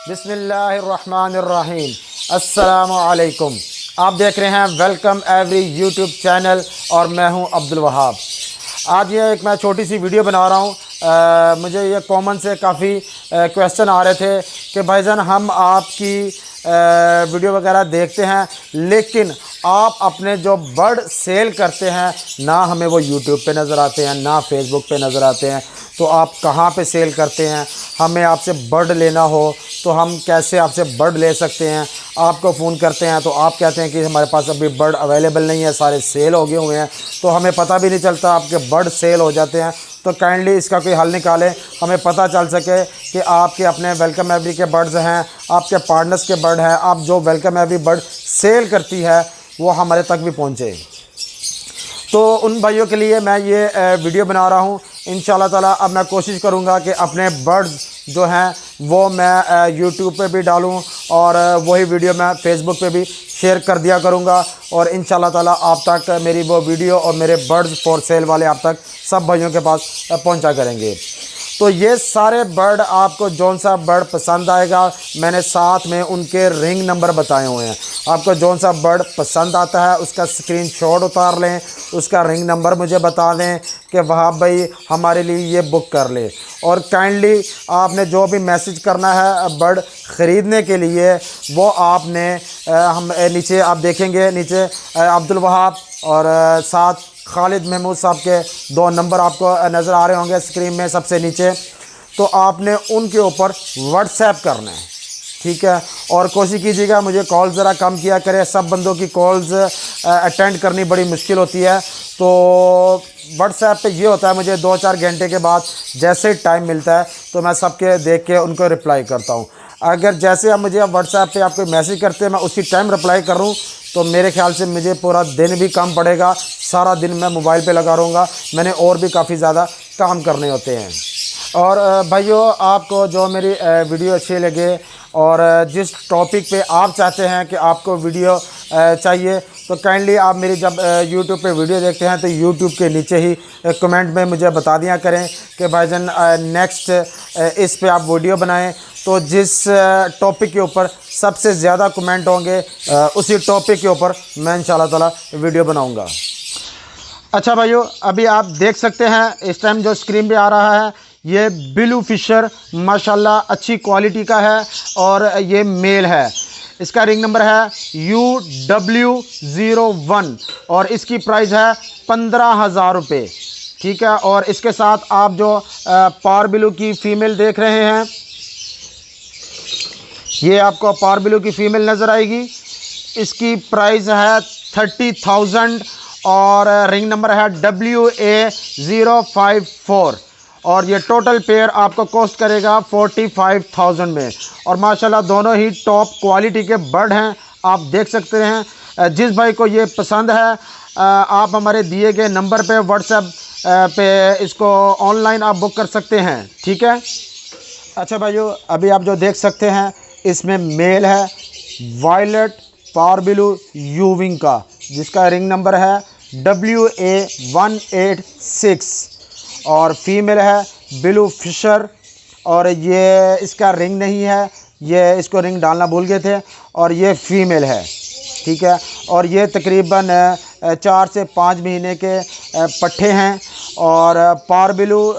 बिस्मिल्लाहिर्रहमानिर्रहीम। अस्सलामु अलैकुम। आप देख रहे हैं वेलकम एवरी यूट्यूब चैनल और मैं हूं अब्दुल वहाब। आज ये एक मैं छोटी सी वीडियो बना रहा हूं। मुझे ये कॉमन से काफ़ी क्वेश्चन आ रहे थे कि भाईजान हम आपकी वीडियो वगैरह देखते हैं, लेकिन आप अपने जो बर्ड सेल करते हैं ना हमें वो यूट्यूब पे नज़र आते हैं ना फेसबुक पे नज़र आते हैं। तो आप कहाँ पे सेल करते हैं? हमें आपसे बर्ड लेना हो तो हम कैसे आपसे बर्ड ले सकते हैं? आपको फ़ोन करते हैं तो आप कहते हैं कि हमारे पास अभी बर्ड अवेलेबल नहीं है, सारे सेल हो गए हुए हैं। तो हमें पता भी नहीं चलता आपके बर्ड सेल हो जाते हैं। तो काइंडली इसका कोई हल निकालें, हमें पता चल सके कि आपके अपने वेलकम एवरी के बर्ड्स हैं, आपके पार्टनर्स के बर्ड हैं, आप जो वेलकम एवरी बर्ड सेल करती है वो हमारे तक भी पहुँचे। तो उन भाइयों के लिए मैं ये वीडियो बना रहा हूँ। इंशाल्लाह ताला अब मैं कोशिश करूँगा कि अपने बर्ड्स जो हैं वो मैं यूट्यूब पे भी डालूँ और वही वीडियो मैं फेसबुक पे भी शेयर कर दिया करूँगा। और इंशाल्लाह ताला आप तक मेरी वो वीडियो और मेरे बर्ड्स फॉर सेल वाले आप तक सब भाइयों के पास पहुँचा करेंगे। तो ये सारे बर्ड आपको जौन सा बर्ड पसंद आएगा, मैंने साथ में उनके रिंग नंबर बताए हुए हैं। आपको जौन सा बर्ड पसंद आता है उसका स्क्रीनशॉट उतार लें, उसका रिंग नंबर मुझे बता दें कि वहाँ भाई हमारे लिए ये बुक कर ले। और काइंडली आपने जो भी मैसेज करना है बर्ड ख़रीदने के लिए वो आपने हम नीचे आप देखेंगे, नीचे अब्दुल वहाब और साथ खालिद महमूद साहब के 2 नंबर आपको नज़र आ रहे होंगे स्क्रीन में सबसे नीचे। तो आपने उनके ऊपर व्हाट्सएप करना है, ठीक है। और कोशिश कीजिएगा मुझे कॉल ज़रा कम किया करें, सब बंदों की कॉल्स अटेंड करनी बड़ी मुश्किल होती है। तो व्हाट्सएप पे ये होता है मुझे 2-4 घंटे के बाद जैसे टाइम मिलता है तो मैं सबके देख के उनको रिप्लाई करता हूँ। अगर जैसे आप मुझे व्हाट्सएप पे आप कोई मैसेज करते हैं मैं उसी टाइम रिप्लाई कर रूँ तो मेरे ख्याल से मुझे पूरा दिन भी कम पड़ेगा, सारा दिन मैं मोबाइल पे लगा रहूँगा, मैंने और भी काफ़ी ज़्यादा काम करने होते हैं। और भाइयों आपको जो मेरी वीडियो अच्छी लगे और जिस टॉपिक पे आप चाहते हैं कि आपको वीडियो चाहिए तो काइंडली आप मेरी जब यूट्यूब पे वीडियो देखते हैं तो यूट्यूब के नीचे ही कमेंट में मुझे बता दिया करें कि भाईजान नेक्स्ट इस पे आप वीडियो बनाएं। तो जिस टॉपिक के ऊपर सबसे ज़्यादा कमेंट होंगे उसी टॉपिक के ऊपर मैं इंशाल्लाह ताला वीडियो बनाऊँगा। अच्छा भाइयों, अभी आप देख सकते हैं इस टाइम जो स्क्रीन पे आ रहा है ये ब्लू फिशर माशाल्लाह अच्छी क्वालिटी का है और ये मेल है। इसका रिंग नंबर है UW01 और इसकी प्राइस है 15,000 रुपये, ठीक है। और इसके साथ आप जो पार ब्लू की फ़ीमेल देख रहे हैं ये आपको पार ब्लू की फ़ीमेल नज़र आएगी। इसकी प्राइस है 30,000 और रिंग नंबर है WA054 और ये टोटल पेयर आपको कॉस्ट करेगा 45,000 में। और माशाल्लाह दोनों ही टॉप क्वालिटी के बर्ड हैं, आप देख सकते हैं। जिस भाई को ये पसंद है आप हमारे दिए गए नंबर पे व्हाट्सएप पे इसको ऑनलाइन आप बुक कर सकते हैं, ठीक है। अच्छा भाइयों, अभी आप जो देख सकते हैं इसमें मेल है वायलेट पारबिलू यूविंग का, जिसका रिंग नंबर है WA186 और फीमेल है ब्लू फिशर और ये इसका रिंग नहीं है, ये इसको रिंग डालना भूल गए थे और ये फीमेल है, ठीक है। और ये तकरीबन 4 से 5 महीने के पट्ठे हैं। और पारबिलू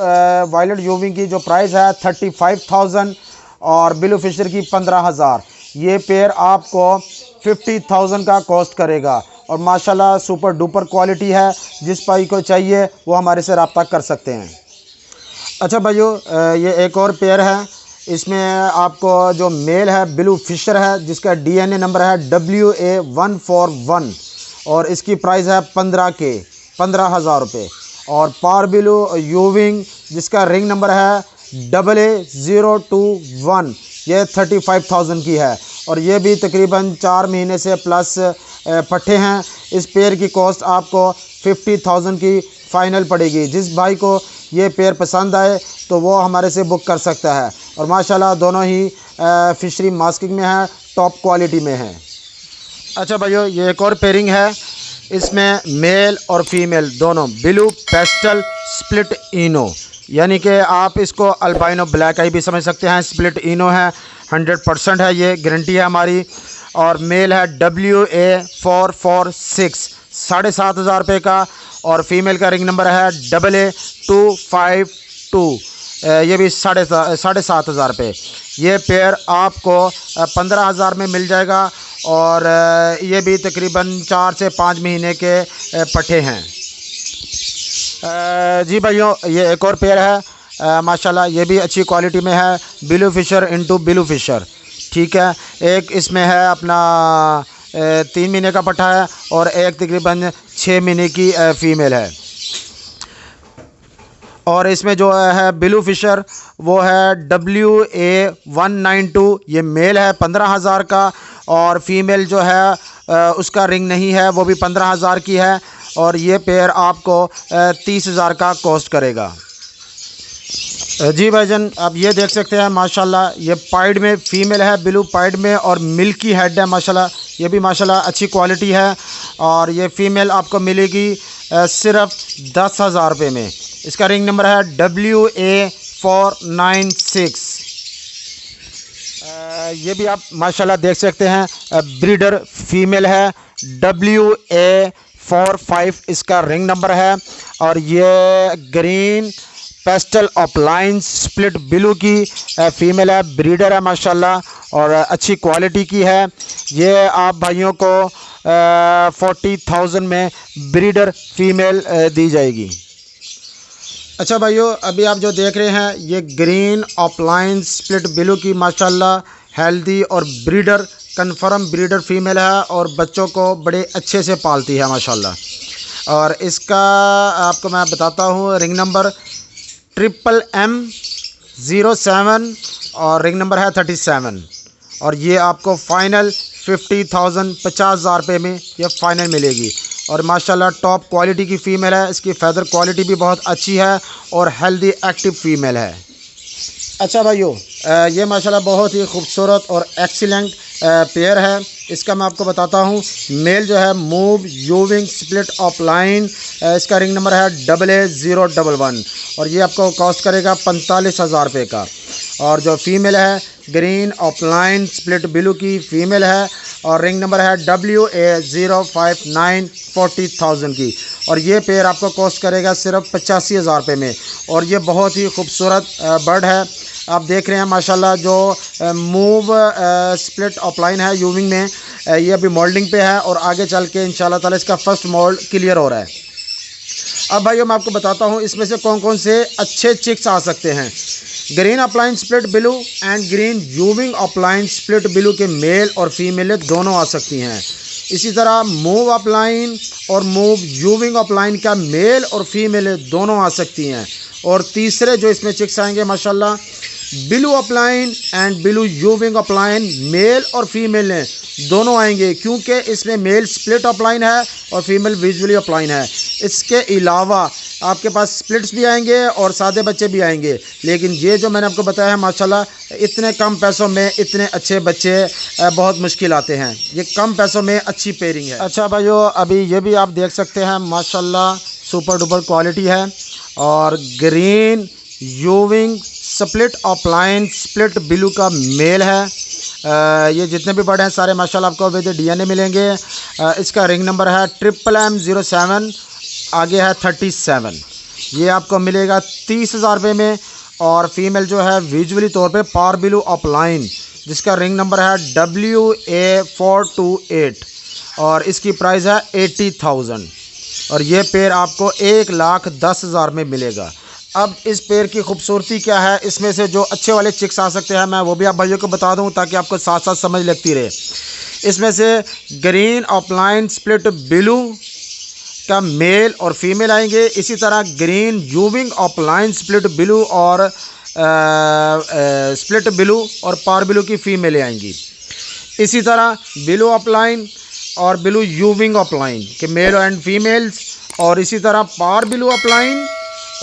वायलेट यूविंग की जो प्राइस है 35,000 और ब्लू फिशर की 15,000। ये पेयर आपको 50,000 का कॉस्ट करेगा और माशाल्लाह सुपर डुपर क्वालिटी है। जिस भाई को चाहिए वो हमारे से रब्ता कर सकते हैं। अच्छा भाइयों, ये एक और पेयर है, इसमें आपको जो मेल है ब्लू फिशर है जिसका DNA नंबर है WA141 और इसकी प्राइस है 15,000 रुपये। और पार ब्लू यूविंग जिसका रिंग नंबर है AA021 ये 35,000 की है और ये भी तकरीबन 4 महीने से प्लस पट्ठे हैं। इस पेयर की कॉस्ट आपको 50,000 की फ़ाइनल पड़ेगी। जिस भाई को ये पेयर पसंद आए तो वो हमारे से बुक कर सकता है। और माशाल्लाह दोनों ही फिशरी मास्किंग में है, टॉप क्वालिटी में है। अच्छा भाइयों, ये एक और पेयरिंग है, इसमें मेल और फीमेल दोनों ब्लू पेस्टल स्प्लिट इनो, यानी कि आप इसको अल्बाइनो ब्लैक आई भी समझ सकते हैं, स्प्लिट इनो है। 100% है, ये गारंटी है हमारी। और मेल है WA446 7,500 का, और फीमेल का रिंग नंबर है AA252, ये भी 7,500 ये पेयर आपको 15,000 में मिल जाएगा। और ये भी तकरीबन 4 से 5 महीने के पट्ठे हैं। जी भाइयों, ये एक और पेयर है माशाल्लाह, ये भी अच्छी क्वालिटी में है, blue fisher into blue fisher. ठीक है, एक इसमें है अपना 3 महीने का पट्ठा है, और एक तकरीबन 6 महीने की फ़ीमेल है। और इसमें जो है ब्लू फिशर वो है WA192, ये मेल है 15,000 का, और फीमेल जो है उसका रिंग नहीं है, वो भी 15,000 की है। और ये पेयर आपको 30,000 का कॉस्ट करेगा। जी भाईजान, आप ये देख सकते हैं माशाल्लाह, ये पाइड में फ़ीमेल है, ब्लू पाइड में, और मिल्की हेड है माशाल्लाह। ये भी माशाल्लाह अच्छी क्वालिटी है, और ये फ़ीमेल आपको मिलेगी सिर्फ 10,000 रुपये में। इसका रिंग नंबर है WA496। ये भी आप माशाल्लाह देख सकते हैं, ब्रीडर फीमेल है, WA45 इसका रिंग नंबर है। और ये green pastel offline split blue की फ़ीमेल है, ब्रीडर है माशाल्लाह, और अच्छी क्वालिटी की है। ये आप भाइयों को 40,000 में ब्रीडर फीमेल दी जाएगी। अच्छा भाइयों, अभी आप जो देख रहे हैं ये ग्रीन ऑफलाइन स्प्लिट ब्लू की माशाल्लाह हेल्दी और ब्रीडर कन्फर्म ब्रीडर फीमेल है, और बच्चों को बड़े अच्छे से पालती है माशाल्लाह। और इसका आपको मैं बताता हूँ रिंग नंबर MMM07, और रिंग नंबर है 37। और ये आपको फ़ाइनल 50,000 50,000 रुपये में ये फ़ाइनल मिलेगी। और माशाल्लाह टॉप क्वालिटी की फ़ीमेल है, इसकी फ़ेदर क्वालिटी भी बहुत अच्छी है, और हेल्दी एक्टिव फ़ीमेल है। अच्छा भाइयों, ये माशाल्लाह बहुत ही खूबसूरत और एक्सीलेंट पेयर है। इसका मैं आपको बताता हूँ। मेल जो है मूव यूविंग स्प्लिट ऑफलाइन, इसका रिंग नंबर है AA011, और ये आपको कॉस्ट करेगा 45,000 रुपये का। और जो फीमेल है ग्रीन ऑफलाइन स्प्लिट ब्लू की फ़ीमेल है, और रिंग नंबर है WA059 40,000 की। और ये पेयर आपको कॉस्ट करेगा सिर्फ 85,000 रुपये में। और ये बहुत ही खूबसूरत बर्ड है। आप देख रहे हैं माशाल्लाह, जो मूव स्प्लिट ऑफलाइन है यूविंग में, ये अभी मोल्डिंग पे है, और आगे चल के इंशाल्लाह ताला इसका फर्स्ट मोल्ड क्लियर हो रहा है। अब भाइयों मैं आपको बताता हूँ इसमें से कौन कौन से अच्छे चिक्स आ सकते हैं। Green upline split blue and green यूविंग upline split blue के मेल और फीमेल दोनों आ सकती हैं। इसी तरह मूव अपलाइन और मूव यूविंग अपलाइन का मेल और फीमेल दोनों आ सकती हैं। और तीसरे जो इसमें चिक्स आएंगे माशाल्लाह, ब्लू अपलाइन एंड ब्लू यूविंग अपलाइन मेल और फीमेल दोनों आएंगे, क्योंकि इसमें मेल स्प्लिट अपलाइन है और फीमेल विजुअली अपलाइन है। इसके अलावा आपके पास स्प्लिट्स भी आएंगे और सादे बच्चे भी आएंगे, लेकिन ये जो मैंने आपको बताया है माशाल्लाह, इतने कम पैसों में इतने अच्छे बच्चे बहुत मुश्किल आते हैं। ये कम पैसों में अच्छी पेयरिंग है। अच्छा भाइयों, अभी ये भी आप देख सकते हैं माशाल्लाह सुपर डुपर क्वालिटी है, और green यूविंग split offline split blue का मेल है। ये जितने भी बर्ड हैं सारे माशाल्लाह आपको विद DNA मिलेंगे। इसका रिंग नंबर है MMM07, आगे है 37। ये आपको मिलेगा 30,000 रुपये में। और फीमेल जो है विजुअली तौर पे पार ब्लू ऑफलाइन, जिसका रिंग नंबर है WA428, और इसकी प्राइस है 80,000। और ये पेयर आपको 1,10,000 में मिलेगा। अब इस पेयर की खूबसूरती क्या है, इसमें से जो अच्छे वाले चिक्स आ सकते हैं मैं वो भी आप भाइयों को बता दूं, ताकि आपको साथ साथ समझ लगती रहे। इसमें से ग्रीन ऑफलाइन स्प्लिट ब्लू का मेल और फीमेल आएंगे। इसी तरह ग्रीन यूविंग ऑफलाइन स्प्लिट ब्लू और स्प्लिट ब्लू और पार ब्लू की फीमेलें आएंगी। इसी तरह ब्लू ऑफलाइन और ब्लू यूविंग ऑफलाइन के मेल एंड फीमेल्स, और इसी तरह पार ब्लू ऑफलाइन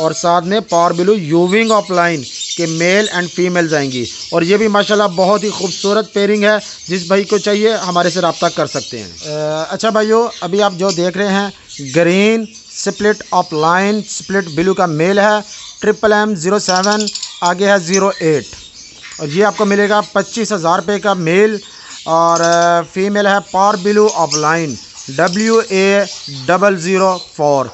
और साथ में पावर ब्लू यूविंग ऑफलाइन के मेल एंड फीमेल्स आएंगी। और ये भी माशाल्लाह बहुत ही खूबसूरत पेयरिंग है। जिस भाई को चाहिए हमारे से रब्ता कर सकते हैं। अच्छा भाइयों, अभी आप जो देख रहे हैं green split offline split blue का मेल है, MMM07, आगे है 08। और ये आपको मिलेगा 25,000 रुपये का मेल। और फीमेल है पारबिलू ऑफलाइन WA004,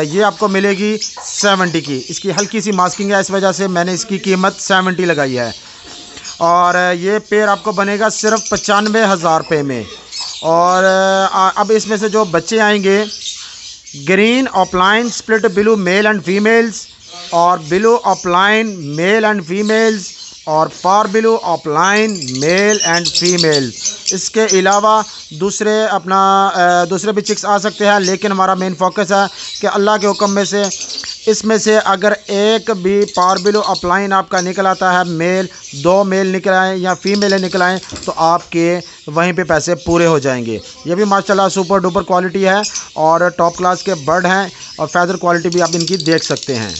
ये आपको मिलेगी 70 की। इसकी हल्की सी मास्किंग है, इस वजह से मैंने इसकी कीमत 70 लगाई है। और ये पेयर आपको बनेगा सिर्फ 95,000 रुपये में। और अब इसमें से जो बच्चे आएंगे, green opaline split blue male and females, और blue opaline male and females, और parblue opaline male and female. इसके अलावा दूसरे भी चिक्स आ सकते हैं, लेकिन हमारा मेन फोकस है कि अल्लाह के हुक्म में से इसमें से अगर एक भी पारबिलू ऑफलाइन आपका निकल आता है, मेल 2 मेल निकल आए या फीमेल निकल आए, तो आपके वहीं पे पैसे पूरे हो जाएंगे। ये भी माशाल्लाह सुपर डुपर क्वालिटी है और टॉप क्लास के बर्ड हैं, और फैदर क्वालिटी भी आप इनकी देख सकते हैं।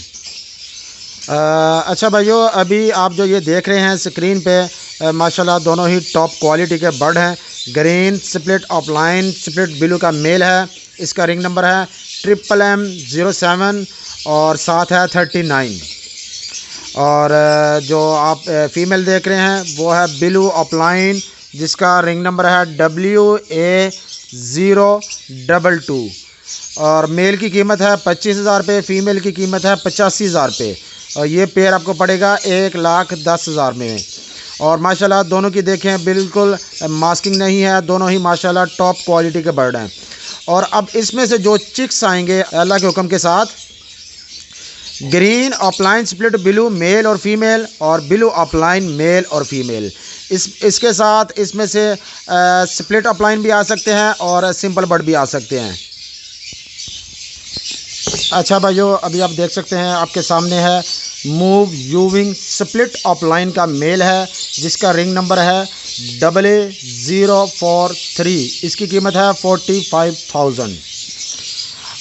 अच्छा भाइयों, अभी आप जो ये देख रहे हैं स्क्रीन पे, माशाल्लाह दोनों ही टॉप क्वालिटी के बर्ड हैं। Green split offline split blue का मेल है, इसका रिंग नंबर है MMM07 और साथ है 39। और जो आप फीमेल देख रहे हैं वो है ब्लू ऑफलाइन, जिसका रिंग नंबर है WA022। और मेल की कीमत है 25,000 रुपये, फ़ीमेल की कीमत है 85,000 रुपये। और ये पेयर आपको पड़ेगा 1,10,000 में। और माशाल्लाह दोनों की देखें बिल्कुल मास्किंग नहीं है, दोनों ही माशाल्लाह टॉप क्वालिटी के बर्ड हैं। और अब इसमें से जो चिक्स आएंगे अल्लाह के हुक्म के साथ, green opaline split blue male और फीमेल, और ब्लू ऑफलाइन मेल और फीमेल। इसके साथ इसमें से स्प्लिट ऑफलाइन भी आ सकते हैं और सिंपल बर्ड भी आ सकते हैं। अच्छा भाइयों, अभी आप देख सकते हैं आपके सामने है मूव यूविंग स्प्लिट ऑफलाइन का मेल है, जिसका रिंग नंबर है AA043। इसकी कीमत है 45,000।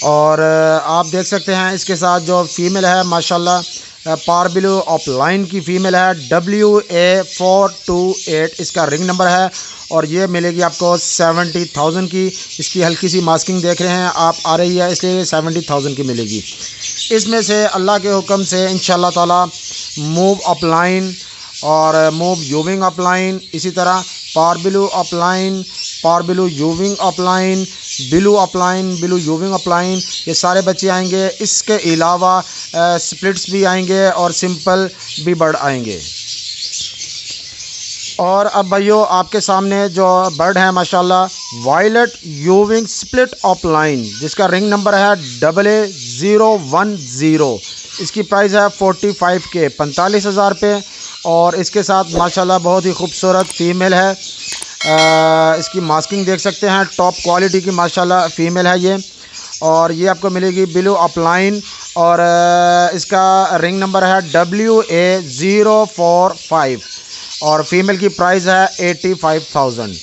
और आप देख सकते हैं इसके साथ जो फीमेल है माशाल्लाह पारबिलू ऑफलाइन की फ़ीमेल है WA428, इसका रिंग नंबर है, और ये मिलेगी आपको 70,000 की। इसकी हल्की सी मास्किंग देख रहे हैं आप आ रही है, इसलिए 70,000 की मिलेगी। इसमें से अल्लाह के हुक्म से इंशाल्लाह ताला मूव ऑफलाइन और मूव यूविंग ऑफलाइन, इसी तरह पारबिलू offline, पारबिलू यूविंग offline, blue opaline, blue euwing offline, ये सारे बच्चे आएंगे। इसके अलावा स्प्लिट्स भी आएंगे और सिंपल भी बर्ड आएंगे। और अब भाइयों आपके सामने जो बर्ड है माशाल्लाह वायलेट यूविंग स्प्लिट ऑफलाइन, जिसका रिंग नंबर है AA010। इसकी प्राइस है 45,000 रुपये। और इसके साथ माशाल्लाह बहुत ही खूबसूरत फ़ीमेल है, इसकी मास्किंग देख सकते हैं, टॉप क्वालिटी की माशाल्लाह फ़ीमेल है ये। और ये आपको मिलेगी ब्लू ऑफलाइन, और इसका रिंग नंबर है WA045, और फीमेल की प्राइस है 85,000।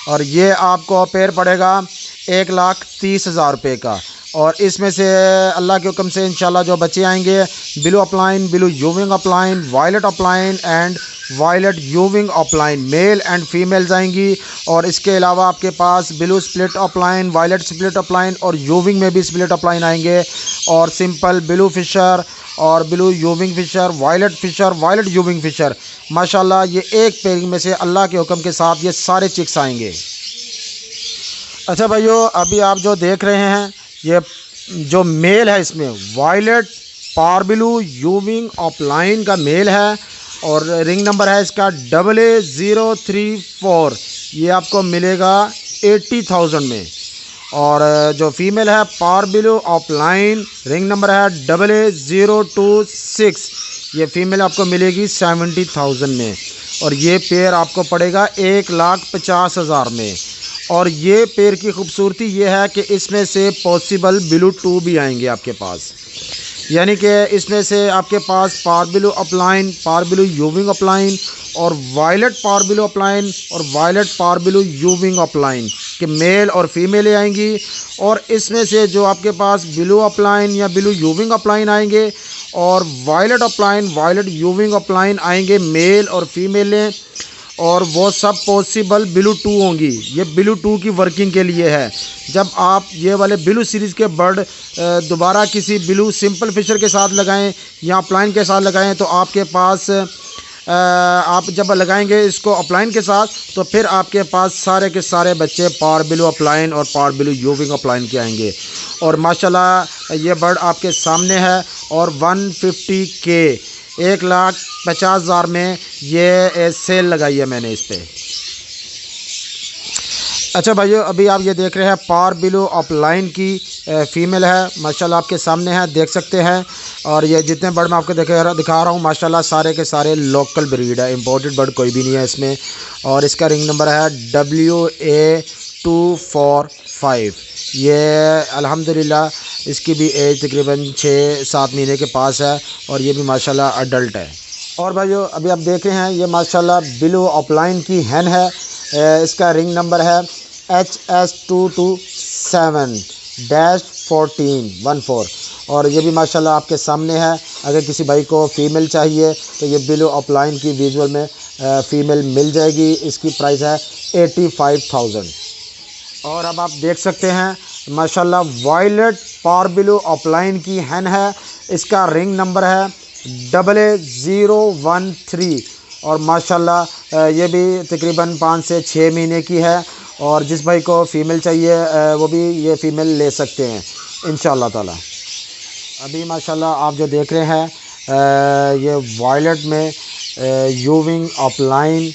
और ये आपको पेयर पड़ेगा 1,30,000 रुपये का। और इसमें से अल्लाह के हुक्म से इंशाल्लाह जो बच्चे आएंगे, blue opaline, blue euwing opaline, violet opaline and violet euwing opaline, male and females आएंगी। और इसके अलावा आपके पास blue split opaline, violet split opaline और यूविंग में भी स्प्लिट ऑफलाइन आएंगे, और सिंपल ब्लू फिशर और blue euwing Fischer, violet euwing Fischer. माशाल्लाह ये एक पेयरिंग में से अल्लाह के हुक्म के साथ ये सारे चिक्स आएंगे। अच्छा भाइयों, अभी आप जो देख रहे हैं ये जो मेल है, इसमें वायलेट पारबिलू यूविंग ऑफलाइन का मेल है, और रिंग नंबर है इसका AA034। ये आपको मिलेगा 80,000 में। और जो फीमेल है पारबिलू ऑफलाइन, रिंग नंबर है AA026। ये फीमेल आपको मिलेगी 70,000 में। और ये पेयर आपको पड़ेगा 1,50,000 में। और ये पेयर की खूबसूरती ये है कि इसमें से पॉसिबल ब्लू 2 भी आएंगे आपके पास, यानी कि इसमें से आपके पास पारबिलू ऑफलाइन, पारबिलू यूविंग ऑफलाइन और वायलेट पारबिलू ऑफलाइन और वायलेट पारबिलू यूविंग ऑफलाइन के मेल और फीमेल आएंगी। और इसमें से जो आपके पास ब्लू ऑफलाइन या ब्लू यूविंग ऑफलाइन आएंगे और violet offline, violet euwing offline आएंगे मेल और फीमेलें, और वो सब पॉसिबल ब्लू 2 होंगी। ये ब्लू 2 की वर्किंग के लिए है। जब आप ये वाले ब्लू सीरीज़ के बर्ड दोबारा किसी ब्लू सिंपल फिशर के साथ लगाएं या ऑफलाइन के साथ लगाएं, तो आपके पास आप जब लगाएंगे इसको अपलाइन के साथ, तो फिर आपके पास सारे के सारे बच्चे पावर ब्लू अपलाइन और पावर ब्लू यूविंग अपलाइन के आएंगे। और माशाल्लाह ये बर्ड आपके सामने है और 150K 1,50,000 में ये सेल लगाई है मैंने इस पर। अच्छा भाइयों, अभी आप ये देख रहे हैं पावर ब्लू अपलाइन की फ़ीमेल है, माशाल्लाह आपके सामने है, देख सकते हैं। और ये जितने बर्ड मैं आपको दिखा रहा हूँ माशाल्लाह सारे के सारे लोकल ब्रीड है, इंपोर्टेड बर्ड कोई भी नहीं है इसमें। और इसका रिंग नंबर है WA245। ये अल्हम्दुलिल्लाह इसकी भी एज तकरीबन 6-7 महीने के पास है और ये भी माशाल्लाह अडल्ट है। और भाइयों अभी आप देख रहे हैं ये माशाल्लाह ब्लू अपलाइन की हैन है। इसका रिंग नंबर है HS227-1414 और ये भी माशाल्लाह आपके सामने है। अगर किसी भाई को फ़ीमेल चाहिए तो ये ब्लू अपलाइन की विजुअल में फ़ीमेल मिल जाएगी। इसकी प्राइस है 85,000। और अब आप देख सकते हैं माशाल्लाह वायलेट पावर ब्लू अपलाइन की हैन है। इसका रिंग नंबर है AA013 और माशाल्लाह ये भी तकरीबन 5 से 6 महीने की है। और जिस भाई को फ़ीमेल चाहिए वो भी ये फ़ीमेल ले सकते हैं इंशाल्लाह ताला। अभी माशाल्लाह आप जो देख रहे हैं ये वायलेट में यूविंग अपलाइन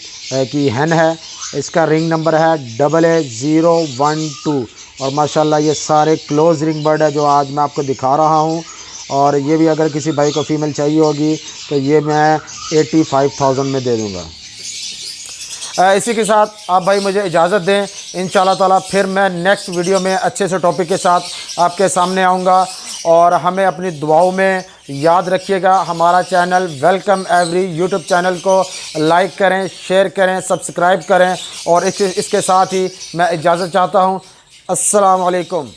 की हैन है। इसका रिंग नंबर है AA012 और माशाल्लाह ये सारे क्लोज रिंग बर्ड है जो आज मैं आपको दिखा रहा हूँ। और ये भी अगर किसी भाई को फ़ीमेल चाहिए होगी तो ये मैं 85,000 में दे दूँगा। इसी के साथ आप भाई मुझे इजाज़त दें, इंशाल्लाह ताला फिर मैं नेक्स्ट वीडियो में अच्छे से टॉपिक के साथ आपके सामने आऊँगा। और हमें अपनी दुआओं में याद रखिएगा। हमारा channel welcome every YouTube channel को लाइक करें, शेयर करें, सब्सक्राइब करें। और इसके साथ ही मैं इजाज़त चाहता हूँ। अस्सलाम वालेकुम।